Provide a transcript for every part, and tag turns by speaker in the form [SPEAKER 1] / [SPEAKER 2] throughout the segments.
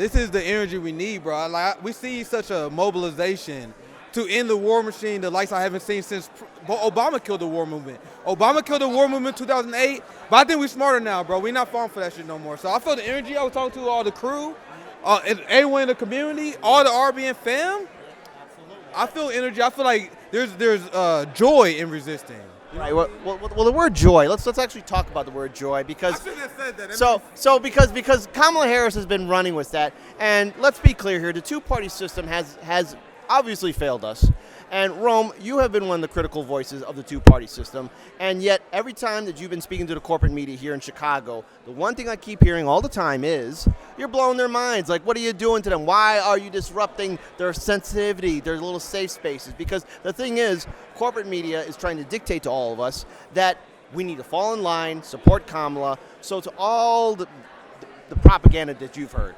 [SPEAKER 1] this is the energy we need, bro. Like we see such a mobilization to end the war machine, the likes I haven't seen since Obama killed the war movement. Obama killed the war movement in 2008, but I think we're smarter now, bro. We're not falling for that shit no more. So I feel the energy. I was talking to all the crew, everyone in the community, all the RBN fam. I feel energy. I feel like there's joy in resisting.
[SPEAKER 2] Right. Well, the word joy. Let's actually talk about the word joy because
[SPEAKER 1] I shouldn't have said that.
[SPEAKER 2] because Kamala Harris has been running with that, and let's be clear here: the two-party system has obviously failed us. And Rome, you have been one of the critical voices of the two-party system, and yet every time that you've been speaking to the corporate media here in Chicago, the one thing I keep hearing all the time is you're blowing their minds. Like, what are you doing to them? Why are you disrupting their sensitivity, their little safe spaces? Because the thing is, corporate media is trying to dictate to all of us that we need to fall in line, support Kamala. So to all the propaganda that you've heard,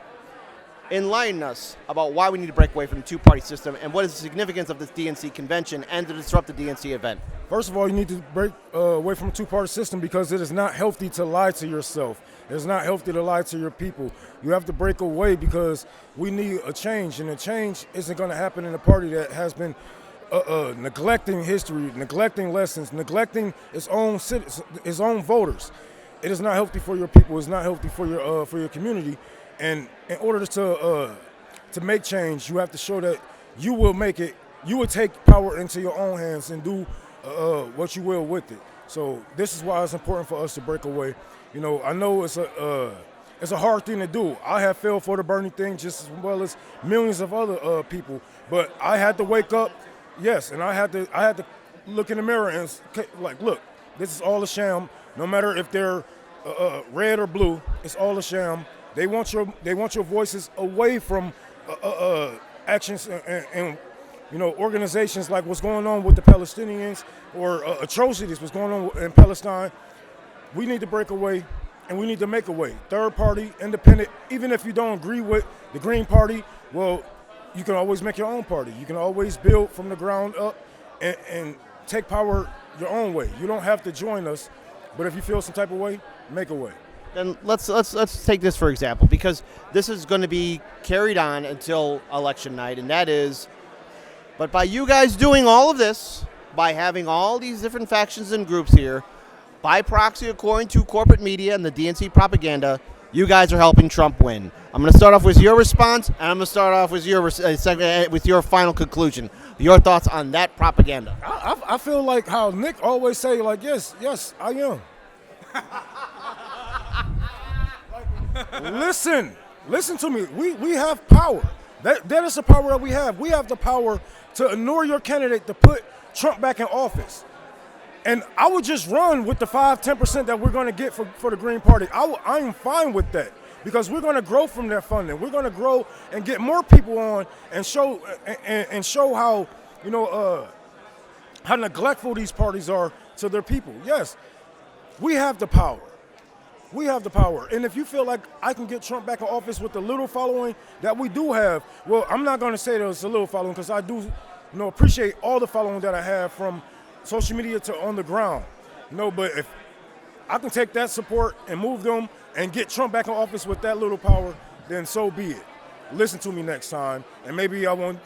[SPEAKER 2] enlighten us about why we need to break away from the two-party system and what is the significance of this DNC convention and to disrupt the DNC event.
[SPEAKER 3] First of all, you need to break away from the two-party system because it is not healthy to lie to yourself. It's not healthy to lie to your people. You have to break away because we need a change, and a change isn't going to happen in a party that has been neglecting history, neglecting lessons, neglecting its own citizens, its own voters. It is not healthy for your people. It's not healthy for your community. And in order to make change, you have to show that you will make it. You will take power into your own hands and do what you will with it. So this is why it's important for us to break away. You know, I know it's a hard thing to do. I have failed for the Bernie thing just as well as millions of other people. But I had to wake up, yes, and I had to look in the mirror and like, look, this is all a sham. No matter if they're red or blue, it's all a sham. They want your voices away from actions and you know, organizations like what's going on with the Palestinians or atrocities what's going on in Palestine. We need to break away, and we need to make a way. Third party, independent. Even if you don't agree with the Green Party, well, you can always make your own party. You can always build from the ground up and take power your own way. You don't have to join us, but if you feel some type of way, make a way.
[SPEAKER 2] Then let's take this for example, because this is going to be carried on until election night, and that is, but by you guys doing all of this, by having all these different factions and groups here, by proxy according to corporate media and the DNC propaganda, you guys are helping Trump win. I'm going to start off with your response, and I'm going to start off with your final conclusion. Your thoughts on that propaganda?
[SPEAKER 3] I feel like how Nick always say, like, yes, I am. Listen to me. We have power. That is the power that we have. We have the power to ignore your candidate to put Trump back in office. And I would just run with the 5-10% that we're going to get for the Green Party. I am fine with that because we're going to grow from that funding. We're going to grow and get more people on and show how, you know, how neglectful these parties are to their people. Yes, we have the power. We have the power. And if you feel like I can get Trump back in office with the little following that we do have, well, I'm not going to say that it's a little following because I do, you know, appreciate all the following that I have from social media to on the ground. You know, but if I can take that support and move them and get Trump back in office with that little power, then so be it. Listen to me next time, and maybe I won't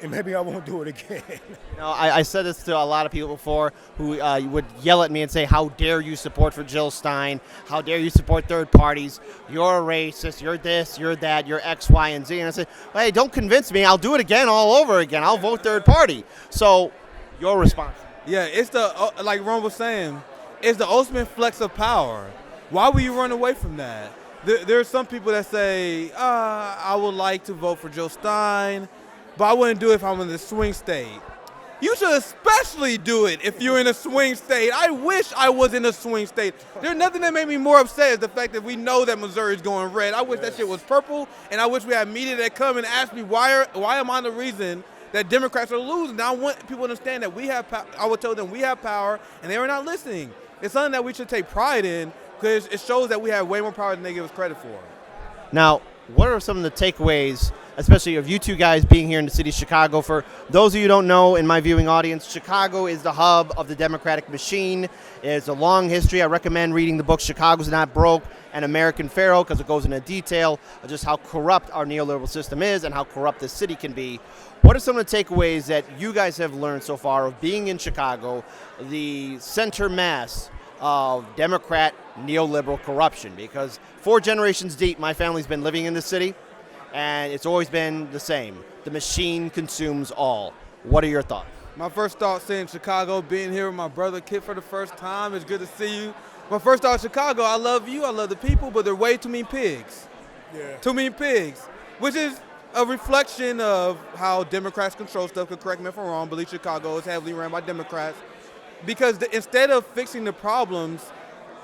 [SPEAKER 3] do it again.
[SPEAKER 2] You know, I said this to a lot of people before who would yell at me and say, how dare you support for Jill Stein? How dare you support third parties? You're a racist. You're this, you're that, you're X, Y, and Z. And I said, hey, don't convince me. I'll do it again all over again. I'll vote third party. So your response.
[SPEAKER 1] Yeah, it's the, like Ron was saying, it's the ultimate flex of power. Why would you run away from that? There are some people that say, I would like to vote for Joe Stein, but I wouldn't do it if I'm in the swing state. You should especially do it if you're in a swing state. I wish I was in a swing state. There's nothing that made me more upset is the fact that we know that Missouri is going red. I wish that shit was purple, and I wish we had media that come and ask me why am I the reason that Democrats are losing. Now I want people to understand that we have power. I would tell them we have power, and they are not listening. It's something that we should take pride in, because it shows that we have way more power than they give us credit for.
[SPEAKER 2] Now, what are some of the takeaways especially of you two guys being here in the city of Chicago. For those of you who don't know, in my viewing audience, Chicago is the hub of the Democratic machine. It's a long history. I recommend reading the book Chicago's Not Broke and American Pharaoh, because it goes into detail of just how corrupt our neoliberal system is and how corrupt this city can be. What are some of the takeaways that you guys have learned so far of being in Chicago, the center mass of Democrat neoliberal corruption? Because 4 generations deep, my family's been living in this city, and it's always been the same. The machine consumes all. What are your thoughts?
[SPEAKER 1] My first thought seeing Chicago, being here with my brother Kit for the first time. It's good to see you. My first thought, Chicago, I love you, I love the people, but there are way too many pigs.
[SPEAKER 3] Yeah.
[SPEAKER 1] Too many pigs, which is a reflection of how Democrats control stuff. Could correct me if I'm wrong, believe Chicago is heavily ran by Democrats. Because instead of fixing the problems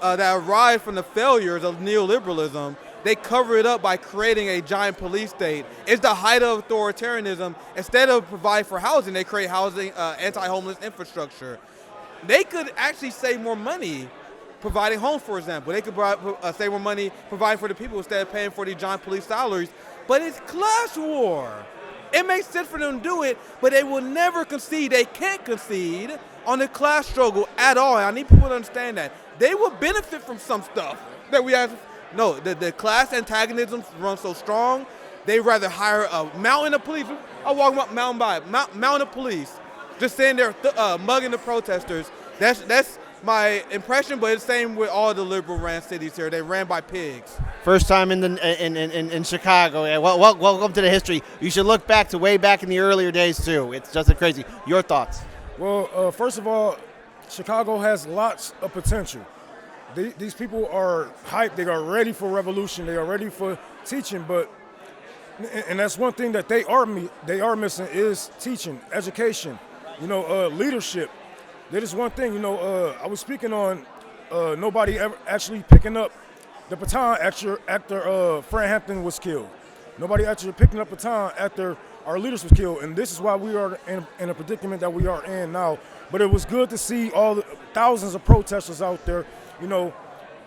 [SPEAKER 1] that arise from the failures of neoliberalism, they cover it up by creating a giant police state. It's the height of authoritarianism. Instead of provide for housing, they create housing, anti-homeless infrastructure. They could actually save more money providing homes, for example. They could save more money providing for the people instead of paying for these giant police salaries. But it's class war. It makes sense for them to do it, but they will never concede. They can't concede on the class struggle at all. And I need people to understand that. They will benefit from some stuff that we have. No, the class antagonism runs so strong, they rather hire a mountain of police. I walk up mountain of police, just sitting there mugging the protesters. That's my impression, but it's the same with all the liberal ran cities here. They ran by pigs.
[SPEAKER 2] First time in Chicago. Yeah, welcome to the history. You should look back to way back in the earlier days too. It's just crazy. Your thoughts?
[SPEAKER 3] Well, first of all, Chicago has lots of potential. These people are hyped. They are ready for revolution. They are ready for teaching. And that's one thing that they are missing is teaching, education, leadership. That is one thing. I was speaking on nobody ever actually picking up the baton after Fred Hampton was killed. Nobody actually picking up the baton after our leaders was killed, and this is why we are in a predicament that we are in now. But it was good to see all the thousands of protesters out there,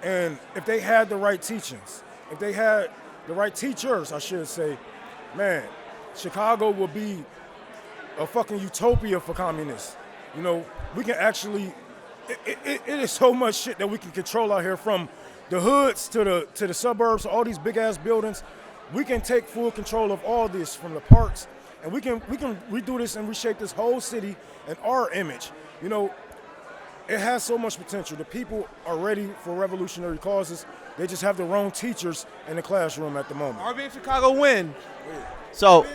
[SPEAKER 3] and if they had the right teachings, if they had the right teachers, I should say, man, Chicago will be a fucking utopia for communists. We can actually, it is so much shit that we can control out here, from the hoods to the suburbs, all these big ass buildings. We can take full control of all this, from the parks, and we can redo this and reshape this whole city in our image. It has so much potential. The people are ready for revolutionary causes. They just have the wrong teachers in the classroom at the moment.
[SPEAKER 1] RB in Chicago win.
[SPEAKER 2] So.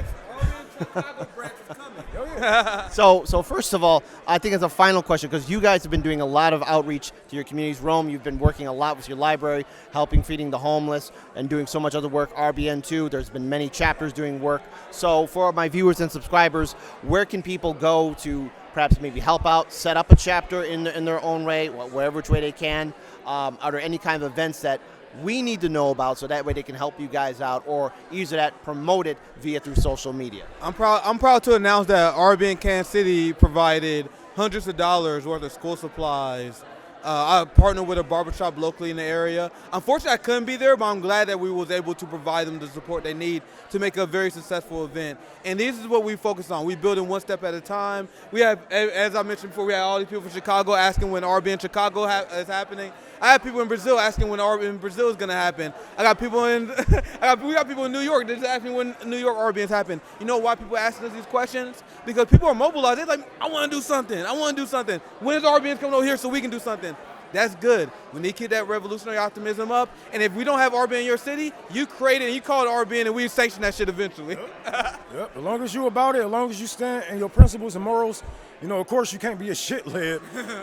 [SPEAKER 1] Chicago branch is coming.
[SPEAKER 2] So first of all, I think as a final question, because you guys have been doing a lot of outreach to your communities. Rome, you've been working a lot with your library, helping feeding the homeless, and doing so much other work. RBN too. There's been many chapters doing work. So for my viewers and subscribers, where can people go to perhaps maybe help out, set up a chapter in their own way, wherever which way they can? Are there any kind of events that we need to know about, so that way they can help you guys out, or either that promote it through social media?
[SPEAKER 1] I'm proud to announce that RB in Kansas City provided hundreds of dollars worth of school supplies. I partnered with a barbershop locally in the area. Unfortunately, I couldn't be there, but I'm glad that we was able to provide them the support they need to make a very successful event. And this is what we focus on. We build it one step at a time. We have, as I mentioned before, we had all these people from Chicago asking when RB in Chicago is happening. I have people in Brazil asking when RB in Brazil is going to happen. I got people in, we got people in New York that just asking when New York RB is happening. You know why people are asking us these questions? Because people are mobilized. They're like, I want to do something. I want to do something. When is RBN coming over here so we can do something? That's good. We need to keep that revolutionary optimism up. And if we don't have RBN in your city, you create it and you call it RBN, and we sanction that shit eventually.
[SPEAKER 3] Yep. As long as you about it, as long as you stand in your principles and morals, of course you can't be a shit led.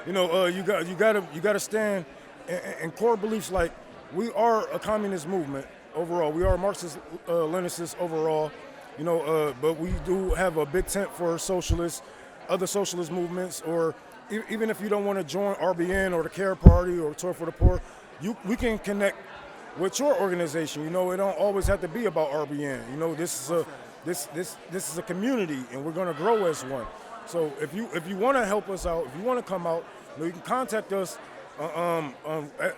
[SPEAKER 3] You got to stand in core beliefs, like we are a communist movement overall. We are Marxist Leninists overall. But we do have a big tent for socialists, other socialist movements, or even if you don't want to join RBN or the Care Party or Tour for the Poor, we can connect with your organization. It don't always have to be about RBN. This is a community, and we're going to grow as one. So if you want to help us out, if you want to come out, you can contact us.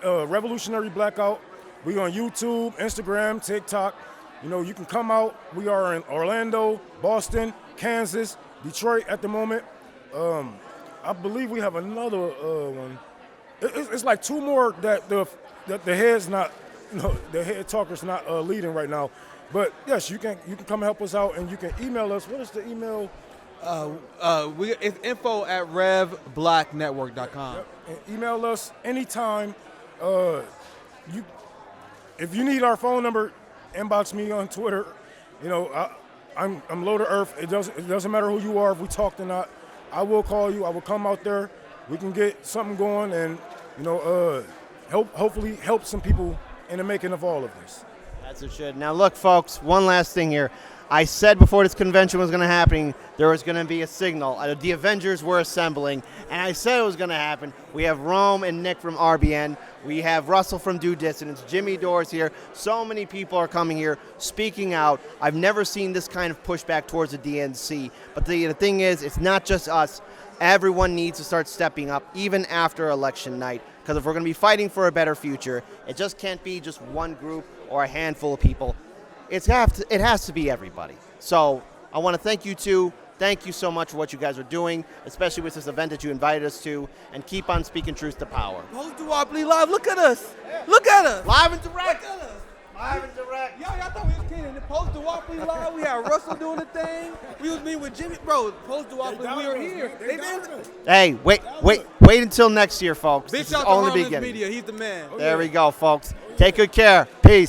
[SPEAKER 3] Revolutionary Blackout. We're on YouTube, Instagram, TikTok, You know, you can come out. We are in Orlando, Boston, Kansas, Detroit at the moment. I believe we have another one. It's like 2 more that the head's not, the head talker's not leading right now. But yes, you can come help us out, and you can email us. What is the email?
[SPEAKER 1] It's info@revblacknetwork.com.
[SPEAKER 3] Yep. And email us anytime. If you need our phone number, inbox me on Twitter. You know, I'm low to earth. It doesn't matter who you are, if we talked or not. I will call you. I will come out there. We can get something going, and hopefully help some people in the making of all of this.
[SPEAKER 2] As it should. Now, look, folks, one last thing here. I said before this convention was going to happen, there was going to be a signal. The Avengers were assembling, and I said it was going to happen. We have Rome and Nick from RBN. We have Russell from Due Dissonance. Jimmy Dore's here. So many people are coming here, speaking out. I've never seen this kind of pushback towards the DNC. But the thing is, it's not just us. Everyone needs to start stepping up, even after election night. Because if we're going to be fighting for a better future, it just can't be just one group or a handful of people. It has to be everybody. So I want to thank you two. Thank you so much for what you guys are doing, especially with this event that you invited us to, and keep on speaking truth to power.
[SPEAKER 1] Post-duopoly live. Look at us. Look at us.
[SPEAKER 2] Live and direct.
[SPEAKER 1] Look at us.
[SPEAKER 2] Live and direct.
[SPEAKER 1] Y'all thought we was kidding. The post-duopoly live. We had Russell doing the thing. We was meeting with Jimmy. Bro, post-duopoly, we were here. They did.
[SPEAKER 2] Hey, wait until next year, folks.
[SPEAKER 1] Big
[SPEAKER 2] This is
[SPEAKER 1] shout to
[SPEAKER 2] only
[SPEAKER 1] Harlan's
[SPEAKER 2] beginning.
[SPEAKER 1] Media. He's the man.
[SPEAKER 2] There we go, folks. Take good care. Peace.